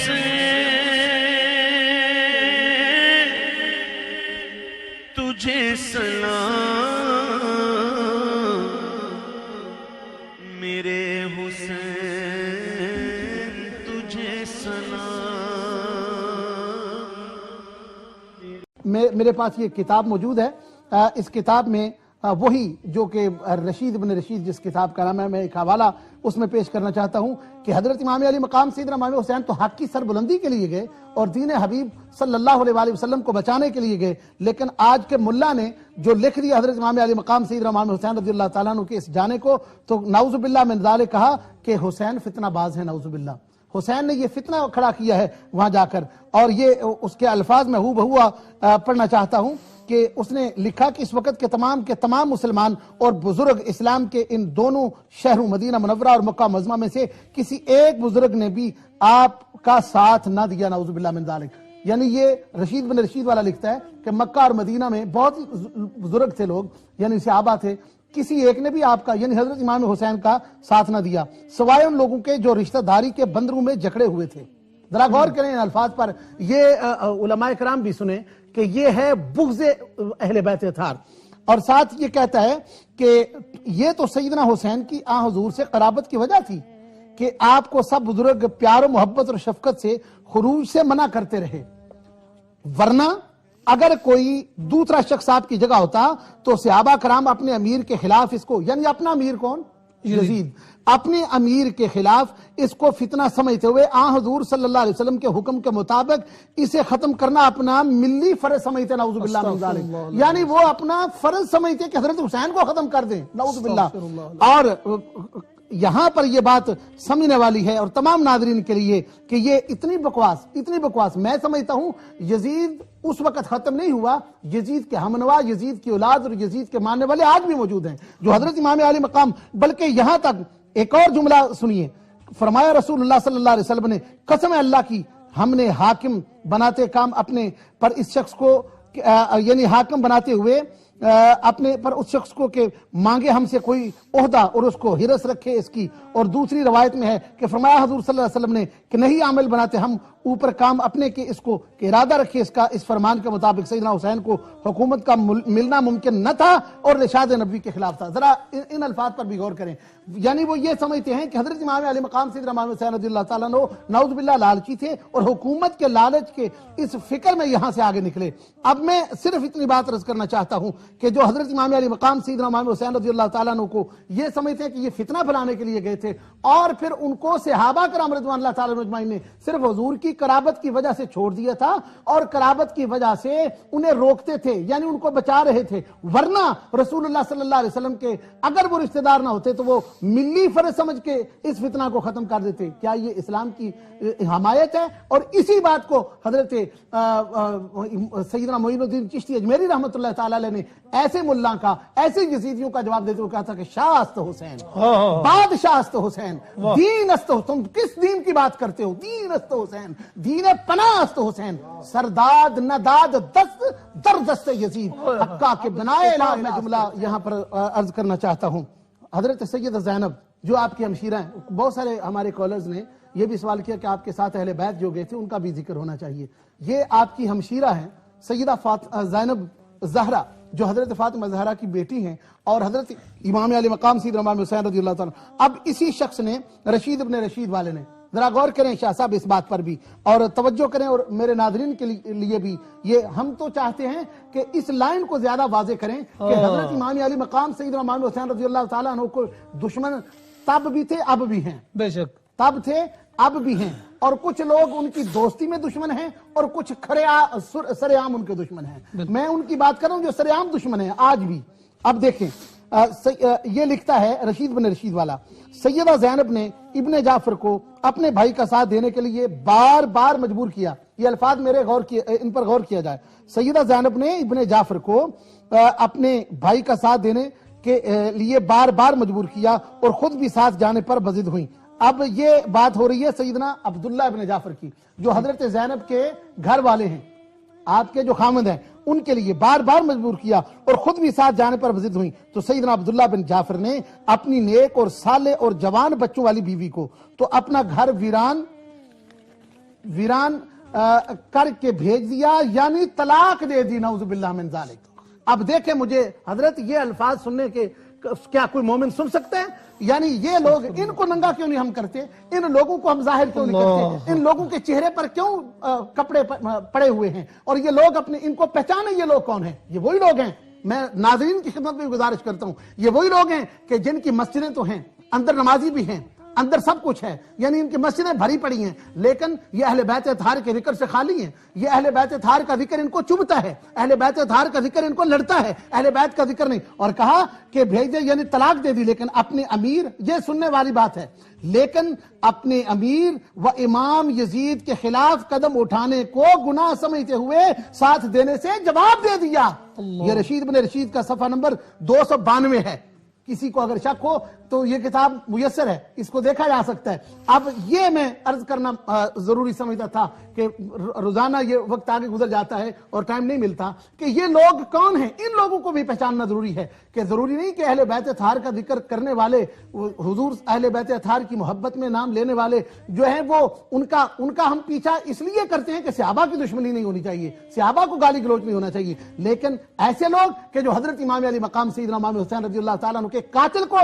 حسین تجھے سلام، میرے حسین تجھے سلام۔ میرے پاس یہ کتاب موجود ہے، اس کتاب میں وہی جو کہ رشید بن رشید جس کتاب کا نام ہے، میں ایک حوالہ اس میں پیش کرنا چاہتا ہوں کہ حضرت امام علی مقام سیدنا امام حسین تو حق کی سربلندی کے لیے گئے اور دین حبیب صلی اللہ علیہ وآلہ وسلم کو بچانے کے لیے گئے، لیکن آج کے ملا نے جو لکھ دیا حضرت امام علی مقام سیدنا امام حسین رضی اللہ تعالیٰ عنہ کے اس جانے کو، تو نعوذ باللہ من ذالک کہا کہ حسین فتنہ باز ہے، نعوذ باللہ حسین نے یہ فتنہ کھڑا کیا ہے وہاں جا کر۔ اور یہ اس کے الفاظ میں ہو بہوا پڑھنا چاہتا ہوں کہ اس نے لکھا کہ اس وقت کے تمام مسلمان اور بزرگ اسلام کے ان دونوں شہروں مدینہ منورہ اور مکہ معظمہ میں سے کسی ایک بزرگ نے بھی آپ کا ساتھ نہ دیا، نعوذ باللہ من ذالک۔ یعنی یہ رشید بن رشید والا لکھتا ہے کہ مکہ اور مدینہ میں بہت بزرگ تھے لوگ، یعنی صحابہ تھے، کسی ایک نے بھی آپ کا یعنی حضرت امام حسین کا ساتھ نہ دیا سوائے ان لوگوں کے جو رشتہ داری کے بندروں میں جکڑے ہوئے تھے۔ ذرا غور کریں ان الفاظ پر، یہ علماء کرام بھی سنیں کہ یہ ہے بغض اہل بیت اطہار۔ اور ساتھ یہ کہتا ہے کہ یہ تو سیدنا حسین کی آن حضور سے قرابت کی وجہ تھی کہ آپ کو سب بزرگ پیار و محبت اور شفقت سے خروج سے منع کرتے رہے، ورنہ اگر کوئی دوسرا شخص آپ کی جگہ ہوتا تو صحابہ کرام اپنے امیر کے خلاف اس کو، یعنی اپنا امیر کون؟ یزید، اپنے امیر کے خلاف اس کو فتنہ سمجھتے ہوئے آن حضور صلی اللہ علیہ وسلم کے حکم کے مطابق اسے ختم کرنا اپنا ملی فرض سمجھتے، نعوذ باللہ من ذالک۔ یعنی وہ اپنا فرض سمجھتے کہ حضرت حسین کو ختم کر دیں، نعوذ باللہ۔ اور یہاں پر یہ بات سمجھنے والی ہے اور تمام ناظرین کے لیے کہ یہ اتنی بکواس میں سمجھتا ہوں یزید اس وقت ختم نہیں ہوا، یزید کے ہمنوا، یزید کی اولاد اور یزید کے ماننے والے آج بھی موجود ہیں جو حضرت امام علی مقام، بلکہ یہاں تک ایک اور جملہ سنیے، فرمایا رسول اللہ صلی اللہ علیہ وسلم نے، قسم اللہ کی ہم نے حاکم بناتے کام اپنے پر اس شخص کو، یعنی حاکم بناتے ہوئے اپنے پر اس شخص کو کہ مانگے ہم سے کوئی عہدہ اور اس کو ہرس رکھے اس کی۔ اور دوسری روایت میں ہے کہ فرمایا حضور صلی اللہ علیہ وسلم نے کہ نہیں عامل بناتے ہم اوپر کام اپنے کے اس کو کہ ارادہ رکھے اس کا، اس فرمان کے مطابق سیدنا حسین کو حکومت کا ملنا ممکن نہ تھا اور رشاد نبوی کے خلاف تھا۔ ذرا ان الفاظ پر بھی غور کریں، یعنی وہ یہ سمجھتے ہیں کہ حضرت امام علی مقام سیدنا امام حسین رضی اللہ تعالیٰ عنہ نعوذ باللہ لالچی تھے اور حکومت کے لالچ کے اس فکر میں یہاں سے آگے نکلے۔ اب میں صرف اتنی بات عرض کرنا چاہتا ہوں کہ جو حضرت امام علی مقام سیدنا امام حسین رضی اللہ تعالیٰ عنہ کو یہ سمجھتے ہیں کہ یہ فتنہ پھیلانے کے لیے گئے تھے، اور پھر ان کو صحابہ کرام رضوان اللہ تعالیٰ عنہ اجمعین نے صرف حضور کی قرابت کی وجہ سے چھوڑ دیا تھا اور قرابت کی وجہ سے انہیں روکتے تھے، یعنی ان کو بچا رہے تھے، ورنہ رسول اللہ صلی اللہ علیہ وسلم کے اگر وہ رشتہ دار نہ ہوتے تو وہ ملی فرض سمجھ کے اس فتنہ کو ختم کر دیتے۔ کیا یہ اسلام کی حمایت ہے؟ اور اسی بات کو حضرت سیدنا معین الدین چشتی اجمیری رحمۃ اللہ تعالی علیہ نے ایسے ملا کا، ایسے یزیدیوں کا جواب دیتے ہوئے کہا تھا کہ شاہ است حسین، بادشاہ است حسین، دین است حسین، تم کس دین کی بات کرتے ہو؟ دین است حسین، دین پناہ است حسین، سرداد نداد دست در دست یزید۔ حقا کے بنائے الہ میں جملہ یہاں پر عرض کرنا چاہتا ہوں۔ حضرت سیدہ زینب جو آپ کی ہمشیرہ ہیں، بہت سارے ہمارے کالرز نے یہ بھی سوال کیا کہ آپ کے ساتھ اہل بیت جو گئے تھے ان کا بھی ذکر ہونا چاہیے۔ یہ آپ کی ہمشیرہ ہیں سیدہ زینب زہرا جو حضرت فاطمہ زہرا کی بیٹی ہیں اور حضرت امام علی مقام سیدنا امام حسین رضی اللہ تعالیٰ۔ اب اسی شخص نے رشید ابن رشید والے نے، ذرا غور کریں شاہ صاحب اس بات پر بھی اور توجہ کریں، اور میرے ناظرین کے لیے بھی یہ ہم تو چاہتے ہیں کہ اس لائن کو زیادہ واضح کریں کہ حضرت امام علی مقام سیدنا امام حسین رضی اللہ تعالیٰ عنہ کو دشمن تب بھی تھے اب بھی ہیں، بے شک تب تھے اب بھی ہیں، اور کچھ لوگ ان کی دوستی میں دشمن ہیں اور کچھ سر عام ان کے دشمن ہیں۔ میں ان کی بات کر رہا ہوں جو سر عام دشمن ہیں آج بھی۔ اب دیکھیں یہ لکھتا ہے رشید بن رشید والا، سیدہ زینب نے ابن جعفر کو اپنے بھائی کا ساتھ دینے کے لیے بار بار مجبور کیا۔ یہ الفاظ میرے ان پر غور کیا جائے۔ سیدہ زینب نے ابن جعفر کو اپنے بھائی کا ساتھ دینے کے لیے بار بار مجبور کیا اور خود بھی ساتھ جانے پر بضد ہوئیں۔ اب یہ بات ہو رہی ہے سیدنا عبداللہ ابن جعفر کی جو حضرت زینب کے گھر والے ہیں، آپ کے جو خامد ہیں، ان کے لیے بار بار مجبور کیا اور خود بھی ساتھ جانے پر بضد ہوئیں۔ تو سیدنا عبداللہ بن جعفر نے اپنی نیک اور صالح اور جوان بچوں والی بیوی کو تو اپنا گھر ویران ویران کر کے بھیج دیا، یعنی طلاق دے دی، نعوذ باللہ من ذالک۔ اب دیکھیں مجھے حضرت یہ الفاظ سننے کے کیا کوئی مومن سن سکتے ہیں؟ یعنی یہ لوگ، ان کو ننگا کیوں نہیں ہم کرتے؟ ان لوگوں کو ہم ظاہر کیوں نہیں کرتے؟ ان لوگوں کے چہرے پر کیوں کپڑے پڑے ہوئے ہیں؟ اور یہ لوگ ان کو پہچانے یہ لوگ کون ہیں؟ یہ وہی لوگ ہیں، میں ناظرین کی خدمت میں گزارش کرتا ہوں، یہ وہی لوگ ہیں کہ جن کی مسجدیں تو ہیں، اندر نمازی بھی ہیں، اندر سب کچھ ہے، یعنی ان کی مسجدیں بھری پڑی ہیں، لیکن یہ اہل بیت اطہار کے ذکر سے خالی ہیں۔ یہ اہل بیت اطہار کا ذکر ان کو چبھتا ہے، اہل بیت اطہار کا ذکر ان کو لڑتا ہے، اہل بیت کا ذکر نہیں۔ اور کہا کہ بھیج دے، یعنی طلاق دے دی، لیکن اپنے امیر، یہ سننے والی بات ہے، لیکن اپنے امیر و امام یزید کے خلاف قدم اٹھانے کو گناہ سمجھتے ہوئے ساتھ دینے سے جواب دے دیا۔ یہ رشید بن رشید کا صفحہ نمبر 292 ہے، کسی کو اگر شک ہو تو یہ کتاب میسر ہے، اس کو دیکھا جا سکتا ہے۔ اب یہ میں عرض کرنا ضروری سمجھتا تھا کہ روزانہ یہ وقت آگے گزر جاتا ہے اور ٹائم نہیں ملتا کہ یہ لوگ کون ہیں، ان لوگوں کو بھی پہچاننا ضروری ہے، کہ ضروری نہیں کہ اہل بیت اطہار کا ذکر کرنے والے، حضور اہل بیت اطہار کی محبت میں نام لینے والے جو ہیں وہ ان کا ہم پیچھا اس لیے کرتے ہیں کہ صحابہ کی دشمنی نہیں ہونی چاہیے، صحابہ کو گالی گلوچ نہیں ہونا چاہیے، لیکن ایسے لوگ کہ جو حضرت امام علی مقام سیدنا امام حسین رضی اللہ تعالیٰ عنہ کے قاتل کو،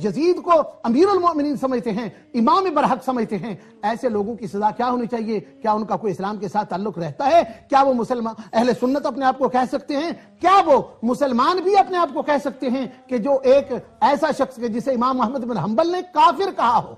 یزید کو امیر المؤمنین سمجھتے ہیں، امام برحق سمجھتے ہیں، ایسے لوگوں کی سزا کیا ہونی چاہیے؟ کیا ان کا کوئی اسلام کے ساتھ تعلق رہتا ہے؟ کیا وہ مسلمان اہل سنت اپنے آپ کو کہہ سکتے ہیں؟ کیا وہ مسلمان بھی اپنے آپ کو کہہ سکتے ہیں کہ جو ایک ایسا شخص کہ جسے امام احمد بن حنبل نے کافر کہا ہو؟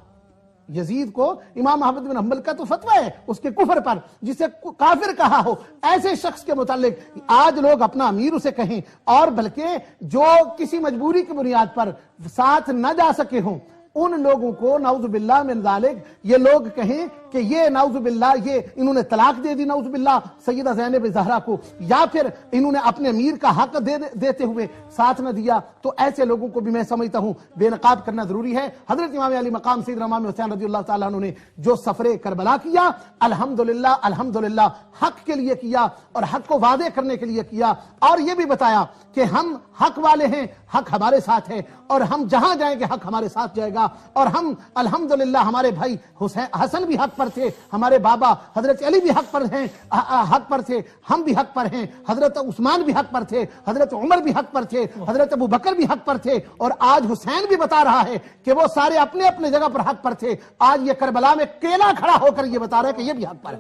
یزید کو امام احمد بن حنبل کا تو فتویٰ ہے اس کے کفر پر، جسے کافر کہا ہو، ایسے شخص کے متعلق آج لوگ اپنا امیر اسے کہیں، اور بلکہ جو کسی مجبوری کی بنیاد پر ساتھ نہ جا سکے ہوں، ان لوگوں کو نعوذ باللہ من ذالک یہ لوگ کہیں کہ یہ نعوذ باللہ یہ انہوں نے طلاق دے دی نعوذ باللہ سیدہ زینب زہرا کو، یا پھر انہوں نے اپنے امیر کا حق دیتے ہوئے ساتھ نہ دیا، تو ایسے لوگوں کو بھی میں سمجھتا ہوں بے نقاب کرنا ضروری ہے۔ حضرت امام علی مقام سیدنا امام حسین رضی اللہ تعالیٰ عنہ نے جو سفر کربلا کیا، الحمدللہ حق کے لیے کیا اور حق کو واضح کرنے کے لیے کیا، اور یہ بھی بتایا کہ ہم حق والے ہیں، حق ہمارے ساتھ ہے، اور ہم جہاں جائیں گے حق ہمارے ساتھ جائے گا، اور ہم الحمدللہ ہمارے بھائی حسن بھی حق پر تھے، ہمارے بابا حضرت علی بھی حق پر تھے، ہم بھی حق پر ہیں، حضرت عثمان بھی حق پر تھے، حضرت عمر بھی حق پر تھے، حضرت ابو بکر بھی حق پر تھے، اور آج حسین بھی بتا رہا ہے کہ وہ سارے اپنے اپنے جگہ پر حق پر تھے۔ آج یہ کربلا میں کیلا کھڑا ہو کر یہ بتا رہا ہے کہ یہ بھی حق پر ہے۔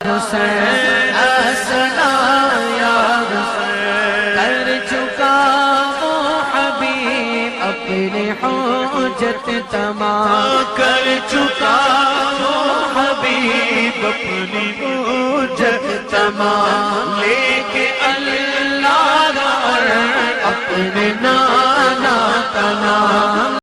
حسین اسنا یا حسین کر چکا وہ حبیب اپنے حجت تمام، کر چکا وہ حبیب اپنی حجت تمام، لے کے اللہ اپنے نانا